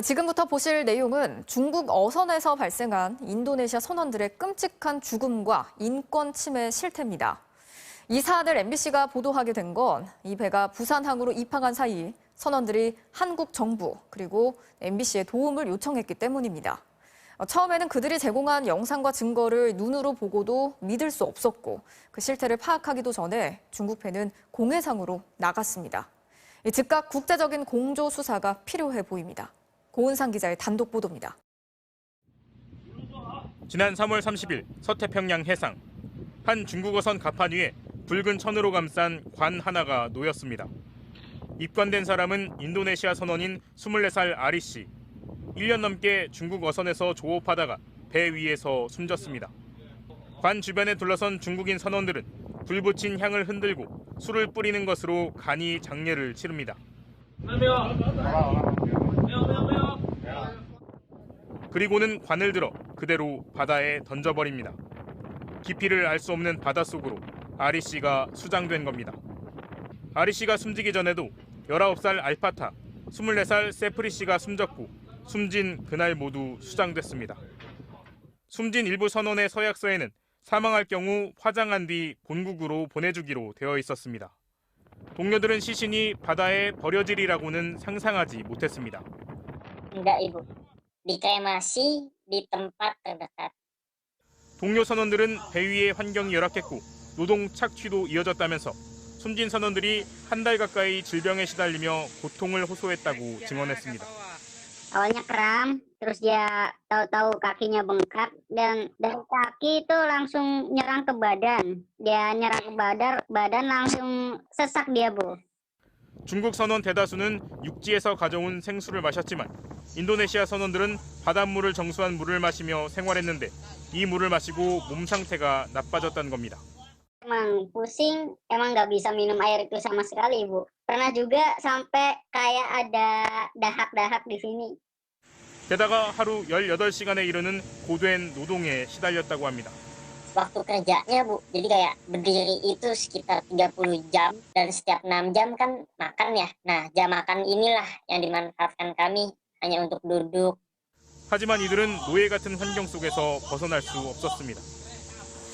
자, 지금부터 보실 내용은 중국 어선에서 발생한 인도네시아 선원들의 끔찍한 죽음과 인권 침해 실태입니다. 이 사안을 MBC가 보도하게 된 건 이 배가 부산항으로 입항한 사이 선원들이 한국 정부 그리고 MBC에 도움을 요청했기 때문입니다. 처음에는 그들이 제공한 영상과 증거를 눈으로 보고도 믿을 수 없었고 그 실태를 파악하기도 전에 중국 배는 공해상으로 나갔습니다. 즉각 국제적인 공조 수사가 필요해 보입니다. 고은상 기자의 단독 보도입니다. 지난 3월 30일 서태평양 해상. 한 중국어선 갑판 위에 붉은 천으로 감싼 관 하나가 놓였습니다. 입관된 사람은 인도네시아 선원인 24살 아리 씨. 1년 넘게 중국 어선에서 조업하다가 배 위에서 숨졌습니다. 관 주변에 둘러선 중국인 선원들은 불 붙인 향을 흔들고 술을 뿌리는 것으로 간이 장례를 치릅니다. 그리고는 관을 들어 그대로 바다에 던져버립니다. 깊이를 알 수 없는 바닷속으로 아리 씨가 수장된 겁니다. 아리 씨가 숨지기 전에도 19살 알파타, 24살 세프리 씨가 숨졌고 숨진 그날 모두 수장됐습니다. 숨진 일부 선원의 서약서에는 사망할 경우 화장한 뒤 본국으로 보내주기로 되어 있었습니다. 동료들은 시신이 바다에 버려지리라고는 상상하지 못했습니다. Enggak, Ibu. Dikremasi di tempat terdekat. 동료 선원들은 배 위의 환경이 열악했고 노동 착취도 이어졌다면서 숨진 선원들이 한 달 가까이 질병에 시달리며 고통을 호소했다고 증언했습니다. Awalnya kram, terus dia tahu-tahu kakinya bengkak dan dari kaki itu langsung nyerang ke badan. Dia nyerang ke badan langsung sesak dia, Bu. 중국 선원 대다수는 육지에서 가져온 생수를 마셨지만 인도네시아 선원들은 바닷물을 정수한 물을 마시며 생활했는데 이 물을 마시고 몸 상태가 나빠졌다는 겁니다. Emang pusing, emang nggak bisa minum air itu sama sekali, Bu. Pernah juga sampai kayak ada dahak-dahak di sini. 게다가 하루 18시간에 이르는 고된 노동에 시달렸다고 합니다. Waktu kerjanya, Bu, jadi kayak berdiri itu sekitar 30 jam dan setiap 6 jam kan makan ya. Nah, jam makan inilah yang dimanfaatkan kami hanya untuk duduk. 하지만 이들은 노예 같은 환경 속에서 벗어날 수 없었습니다.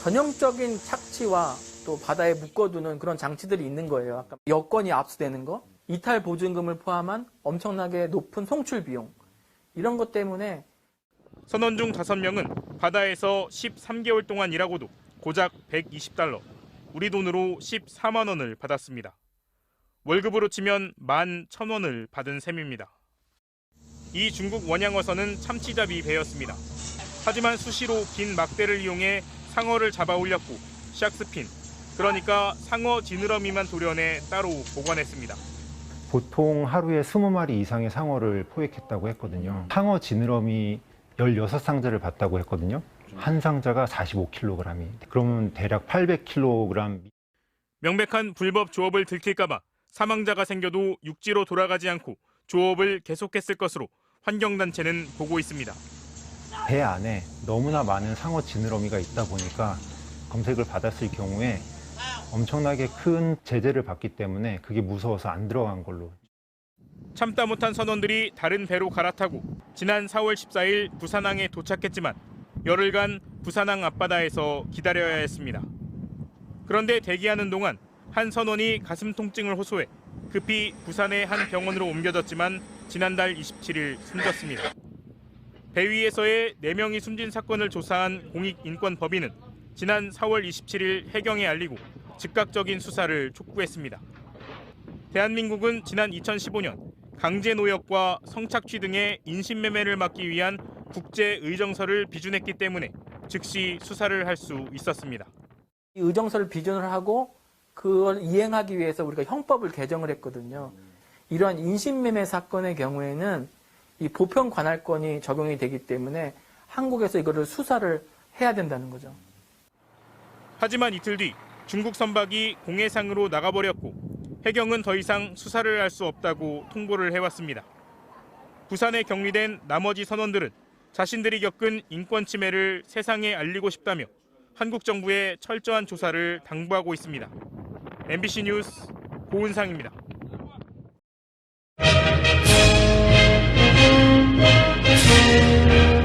전형적인 착취와 또 바다에 묶어두는 그런 장치들이 있는 거예요. 아까 여권이 압수되는 거, 이탈 보증금을 포함한 엄청나게 높은 송출 비용, 이런 것 때문에 선원 중 5명은 바다에서 13개월 동안 일하고도 고작 $120, 우리 돈으로 14만 원을 받았습니다. 월급으로 치면 11,000원을 받은 셈입니다. 이 중국 원양어선은 참치잡이 배였습니다. 하지만 수시로 긴 막대를 이용해 상어를 잡아 올렸고 샥스핀, 그러니까 상어 지느러미만 도려내 따로 보관했습니다. 보통 하루에 20마리 이상의 상어를 포획했다고 했거든요. 상어 지느러미 16상자를 봤다고 했거든요. 한 상자가 45kg이. 그러면 대략 800kg. 명백한 불법 조업을 들킬까 봐 사망자가 생겨도 육지로 돌아가지 않고 조업을 계속했을 것으로 환경단체는 보고 있습니다. 배 안에 너무나 많은 상어 지느러미가 있다 보니까 검색을 받았을 경우에 엄청나게 큰 제재를 받기 때문에 그게 무서워서 안 들어간 걸로. 참다 못한 선원들이 다른 배로 갈아타고 지난 4월 14일 부산항에 도착했지만 열흘간 부산항 앞바다에서 기다려야 했습니다. 그런데 대기하는 동안 한 선원이 가슴 통증을 호소해 급히 부산의 한 병원으로 옮겨졌지만 지난달 27일 숨졌습니다. 배 위에서의 4명이 숨진 사건을 조사한 공익인권법인은 지난 4월 27일 해경에 알리고 즉각적인 수사를 촉구했습니다. 대한민국은 지난 2015년 강제노역과 성착취 등의 인신매매를 막기 위한 국제의정서를 비준했기 때문에 즉시 수사를 할 수 있었습니다. 이 의정서를 비준을 하고 그걸 이행하기 위해서 우리가 형법을 개정을 했거든요. 이러한 인신매매 사건의 경우에는 이 보편 관할권이 적용이 되기 때문에 한국에서 이거를 수사를 해야 된다는 거죠. 하지만 이틀 뒤 중국 선박이 공해상으로 나가버렸고 해경은 더 이상 수사를 할 수 없다고 통보를 해왔습니다. 부산에 격리된 나머지 선원들은 자신들이 겪은 인권 침해를 세상에 알리고 싶다며 한국 정부의 철저한 조사를 당부하고 있습니다. MBC 뉴스 고은상입니다. 있습니다.